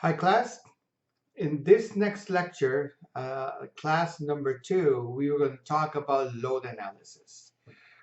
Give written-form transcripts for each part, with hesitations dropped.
Hi class, in this next lecture, class number 2, we were going to talk about load analysis.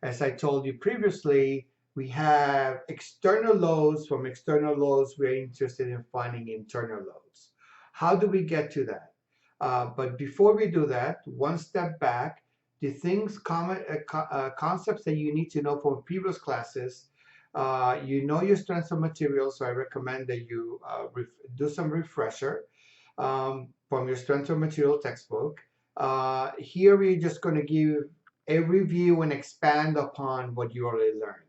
As I told you previously, we have external loads. From external loads, we're interested in finding internal loads. How do we get to that? But before we do that, one step back, the concepts that you need to know from previous classes. You know your strengths of materials, so I recommend that you do some refresher from your strengths of material textbook. Here we're just going to give a review and expand upon what you already learned.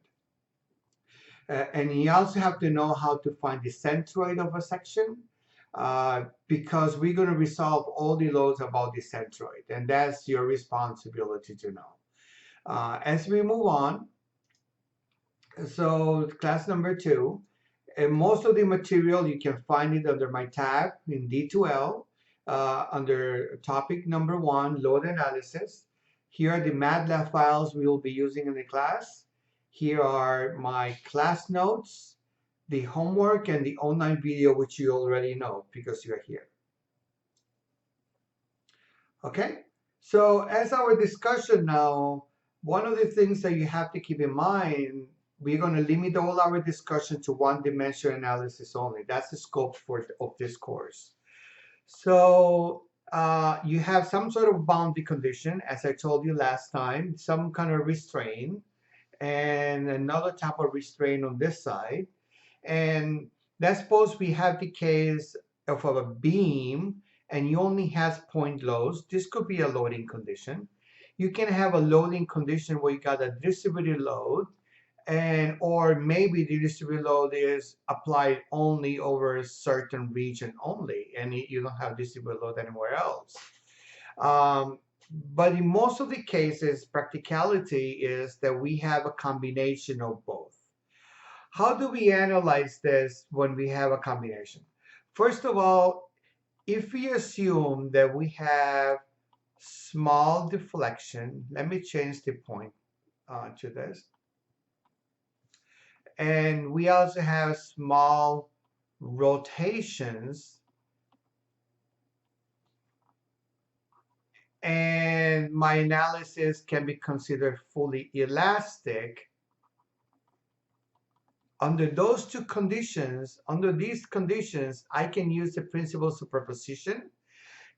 And you also have to know how to find the centroid of a section because we're going to resolve all the loads about the centroid, and that's your responsibility to know. As we move on, so class number 2, and most of the material you can find it under my tab in D2L under topic number 1, load analysis. Here are the MATLAB files we will be using in the class. Here are my class notes, the homework, and the online video, which you already know because you're here. Okay, so as our discussion now, one of the things that you have to keep in mind, we're going to limit all our discussion to one-dimensional analysis only. That's the scope of this course. So you have some sort of boundary condition, as I told you last time, some kind of restraint, and another type of restraint on this side. And let's suppose we have the case of a beam and you only has point loads. This could be a loading condition. You can have a loading condition where you got a distributed load, and or maybe the distributed load is applied only over a certain region only, and you don't have distributed load anywhere else. But in most of the cases, practicality is that we have a combination of both. How do we analyze this when we have a combination? First of all, if we assume that we have small deflection, let me change the point to this. And we also have small rotations, and my analysis can be considered fully elastic. Under those two conditions, under these conditions, I can use the principle of superposition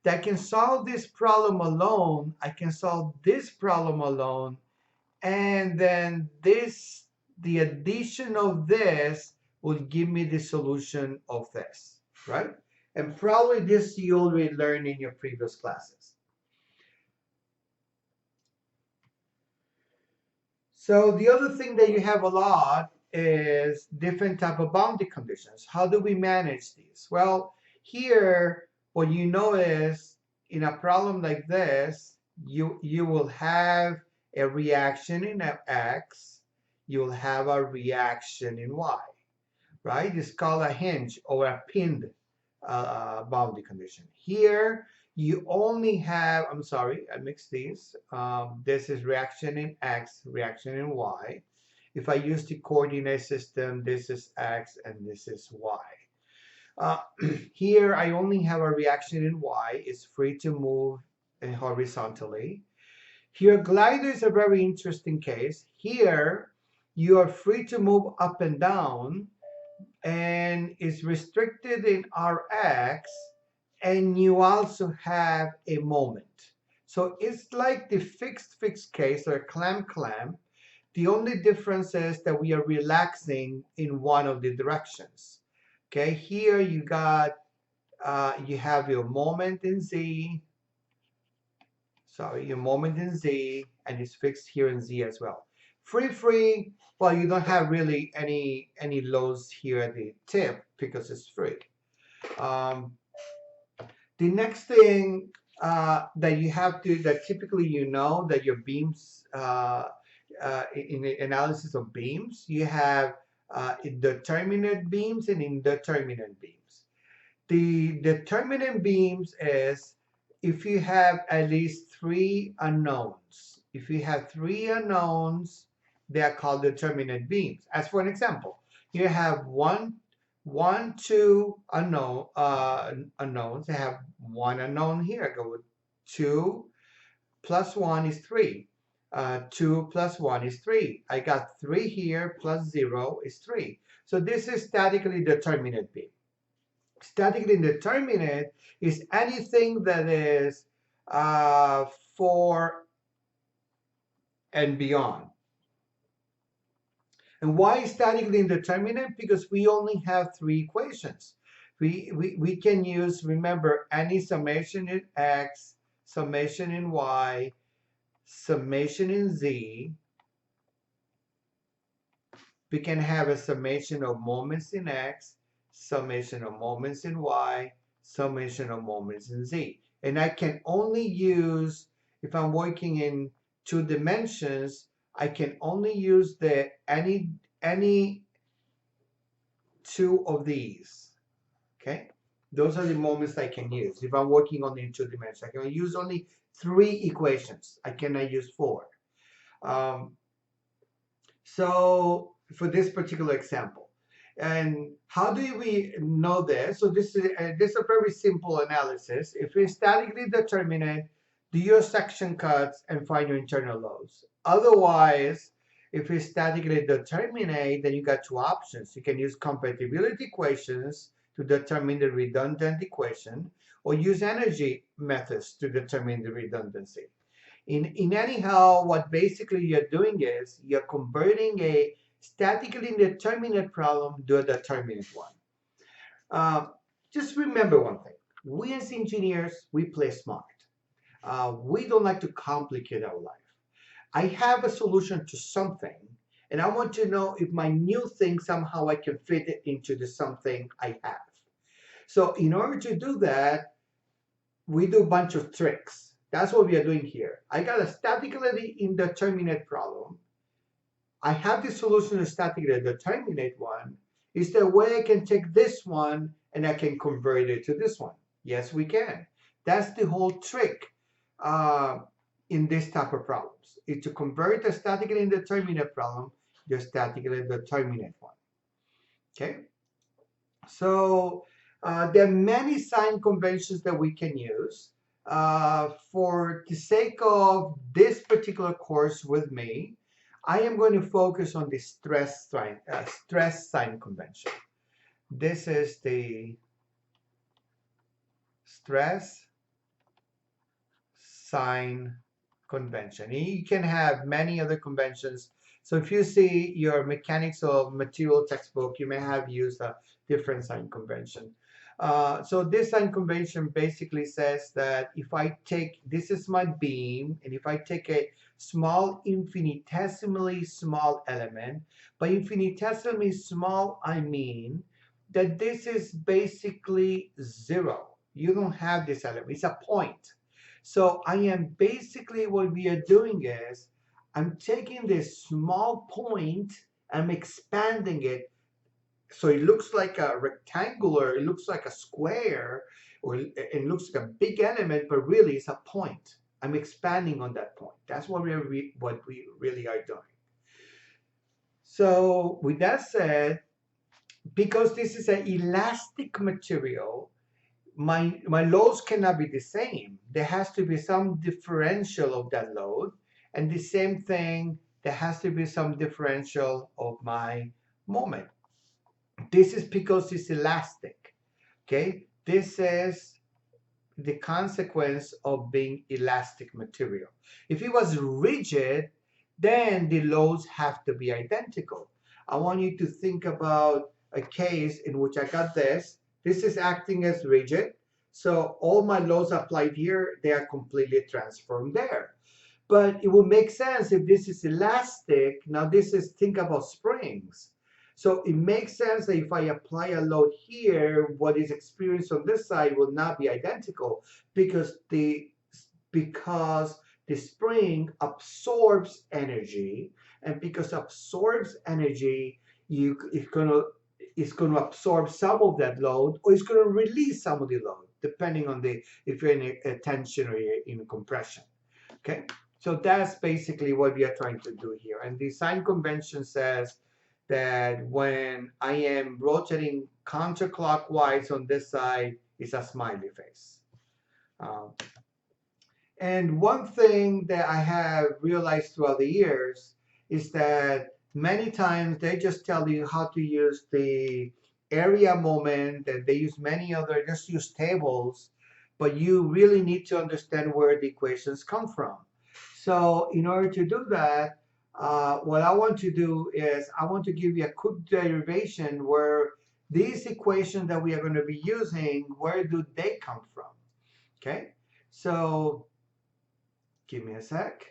that can solve this problem alone. I can solve this problem alone, and then this, the addition of this will give me the solution of this, right? And probably this you already learned in your previous classes. So the other thing that you have a lot is different type of boundary conditions. How do we manage these? Well, here, what you know is in a problem like this, you will have a reaction in X, you'll have a reaction in Y, right? It's called a hinge or a pinned boundary condition. Here, you only have, I'm sorry, I mixed these. This is reaction in X, reaction in Y. If I use the coordinate system, this is X and this is Y. Here, I only have a reaction in Y. It's free to move horizontally. Here, glider is a very interesting case. Here, you are free to move up and down, and is restricted in Rx, and you also have a moment. So it's like the fixed case or clamp. The only difference is that we are relaxing in one of the directions. Okay, here you got, you have your moment in Z, sorry, your moment in Z, and it's fixed here in Z as well. Free, well, you don't have really any loads here at the tip because it's free. The next thing that you have to, that typically you know that your beams, in the analysis of beams, you have determinate beams and indeterminate beams. The determinant beams is if you have at least 3 unknowns. If you have 3 unknowns, they are called determinant beams. As for an example, you have 1, 2 unknowns. I have one unknown here. I go with 2 plus 1 is 3. 2 plus 1 is 3. I got 3 here plus 0 is 3. So this is statically determinate B. Statically indeterminate is anything that is 4 and beyond. And why is statically indeterminate? Because we only have 3 equations. We can use, remember, any summation in x, summation in y, summation in z. We can have a summation of moments in x, summation of moments in y, summation of moments in z. And I can only use, if I'm working in 2 dimensions, I can only use the any 2 of these. Okay? Those are the moments I can use. If I'm working only in 2 dimensions, I can use only 3 equations. I cannot use 4. So for this particular example, and how do we know this? So this is a very simple analysis. If it's statically determinate, do your section cuts and find your internal loads. Otherwise, if it's statically determinate, then you got 2 options. You can use compatibility equations to determine the redundant equation, or use energy methods to determine the redundancy. In anyhow, what basically you're doing is you're converting a statically indeterminate problem to a determinate one. Just remember one thing. We as engineers, we play smart. We don't like to complicate our life. I have a solution to something, and I want to know if my new thing somehow I can fit it into the something I have. So in order to do that, we do a bunch of tricks. That's what we are doing here. I got a statically indeterminate problem. I have the solution to statically determinate one. Is there a way I can take this one and I can convert it to this one? Yes, we can. That's the whole trick in this type of problems, is to convert a statically indeterminate problem to a statically determinate one. Okay? So there are many sign conventions that we can use. For the sake of this particular course with me, I am going to focus on the stress sign convention. This is the stress sign convention. You can have many other conventions. So if you see your mechanics of material textbook, you may have used a different sign convention. So this sign convention basically says that if I take, this is my beam, and if I take a small, infinitesimally small element, by infinitesimally small, I mean that this is basically 0. You don't have this element, it's a point. So I am basically, what we are doing is, I'm taking this small point, I'm expanding it, so it looks like a rectangular, it looks like a square, or it looks like a big element, but really it's a point. I'm expanding on that point. That's what we really are doing. So with that said, because this is an elastic material, my loads cannot be the same. There has to be some differential of that load, and the same thing, there has to be some differential of my moment. This is because it's elastic. Okay, this is the consequence of being elastic material. If it was rigid, then the loads have to be identical. I want you to think about a case in which I got this. This is acting as rigid. So all my loads applied here, they are completely transformed there. But it will make sense if this is elastic. Now this is, think about springs. So it makes sense that if I apply a load here, what is experienced on this side will not be identical, because the spring absorbs energy, and because it absorbs energy, it's going to absorb some of that load, or it's going to release some of the load, depending on if you're in a tension or you're in compression. Okay, so that's basically what we are trying to do here. And the sign convention says that when I am rotating counterclockwise on this side, it's a smiley face. Um, and one thing that I have realized throughout the years is that many times they just tell you how to use the area moment, and they use many other, just use tables, but you really need to understand where the equations come from. So in order to do that, what I want to do is I want to give you a quick derivation where these equations that we are going to be using, where do they come from? Okay, so give me a sec.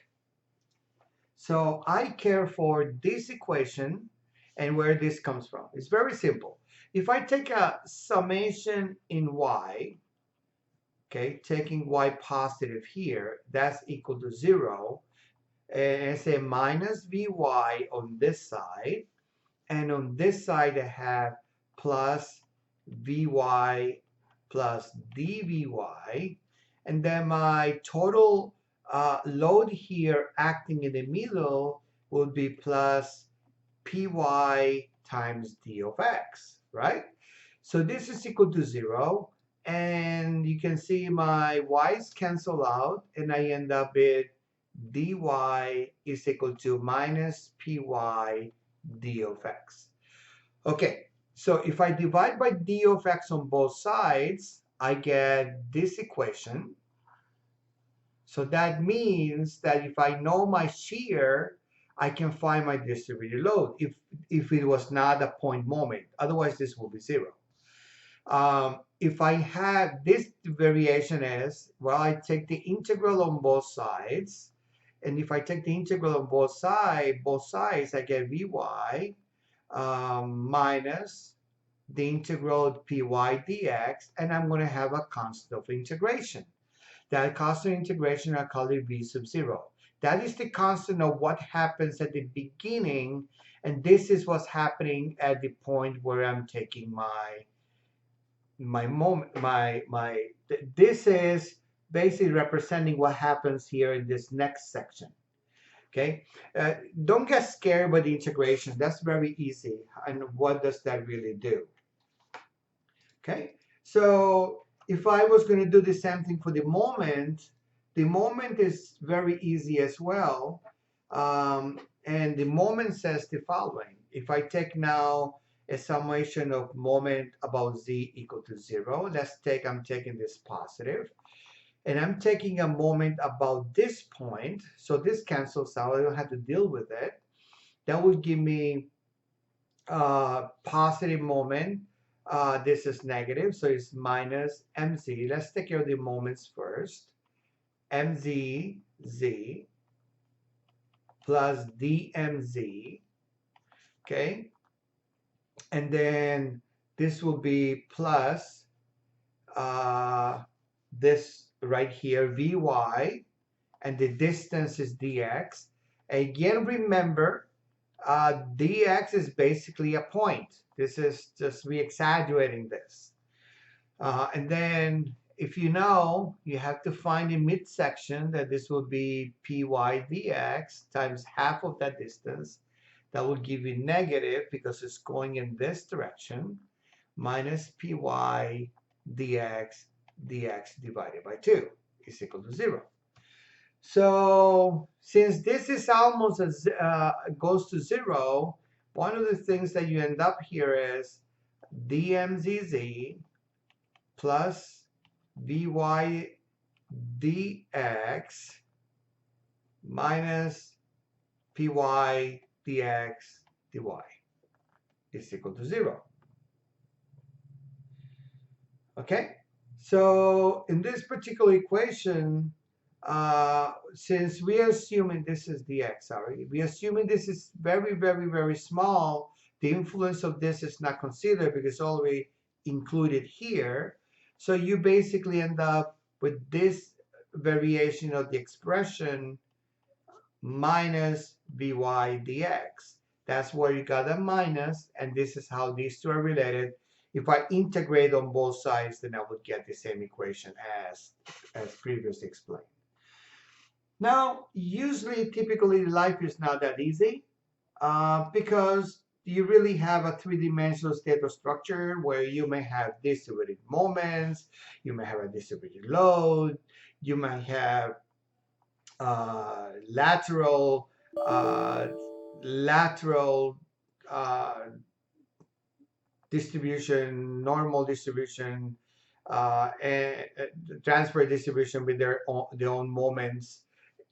So I care for this equation and where this comes from. It's very simple. If I take a summation in y, okay, taking y positive here, that's equal to 0. And I say minus vy on this side. And on this side, I have plus vy plus dvy. And then my total load here acting in the middle would be plus py times d of x, right? So this is equal to 0. And you can see my y's cancel out, and I end up with dy is equal to minus py d of x. Okay, so if I divide by d of x on both sides, I get this equation. So that means that if I know my shear, I can find my distributed load if it was not a point moment. Otherwise, this will be 0. If I have this variation is, well, I take the integral on both sides. And if I take the integral on both sides, I get Vy minus the integral Py dx, and I'm going to have a constant of integration. That constant integration, I call it V sub 0. That is the constant of what happens at the beginning, and this is what's happening at the point where I'm taking my moment, this is basically representing what happens here in this next section. Okay, don't get scared by the integration. That's very easy. And what does that really do? Okay, so if I was going to do the same thing for the moment is very easy as well. And the moment says the following. If I take now a summation of moment about z equal to 0, I'm taking this positive. And I'm taking a moment about this point. So this cancels out. I don't have to deal with it. That would give me positive moment. This is negative, so it's minus mz. Let's take care of the moments first. Mz z plus dmz, okay? And then this will be plus this right here, vy, and the distance is dx. Again, remember, dx is basically a point. This is just re-exaggerating this. And then if you know, you have to find a midsection that this will be py dx times half of that distance. That will give you negative because it's going in this direction, minus py dx divided by 2 is equal to 0. So since this is almost goes to 0, one of the things that you end up here is dmzz plus vy dx minus py dx dy is equal to 0. Okay, so in this particular equation, since we are assuming this is dx, we are assuming this is very, very, very small, the influence of this is not considered because it's already included here. So you basically end up with this variation of the expression minus vy dx. That's where you got a minus, and this is how these two are related. If I integrate on both sides, then I would get the same equation as previously explained. Now, typically, life is not that easy because you really have a three-dimensional state of structure where you may have distributed moments, you may have a distributed load, you might have lateral uh, lateral uh, distribution, normal distribution, and transfer distribution with their own moments,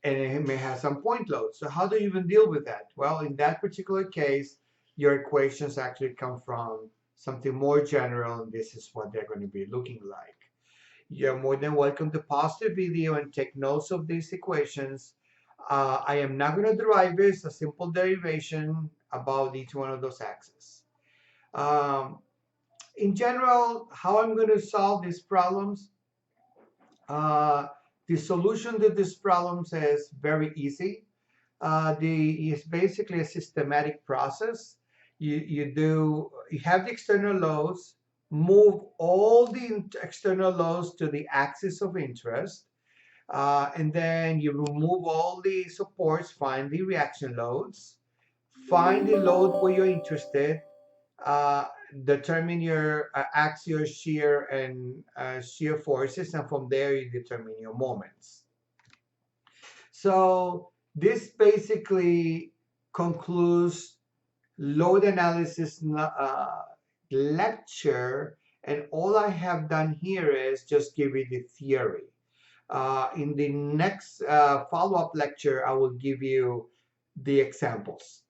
and it may have some point loads. So how do you even deal with that? Well, in that particular case, your equations actually come from something more general, and this is what they're going to be looking like. You're more than welcome to pause the video and take notes of these equations. I am not going to derive this, a simple derivation about each one of those axes. Um, in general, how I'm going to solve these problems, uh, the solution to these problems is very easy. It's basically a systematic process. You have the external loads, move all the external loads to the axis of interest, and then you remove all the supports, find the reaction loads, find the load where you're interested, uh, determine your axial shear and shear forces, and from there you determine your moments. So this basically concludes load analysis lecture, and all I have done here is just give you the theory. In the next follow-up lecture, I will give you the examples.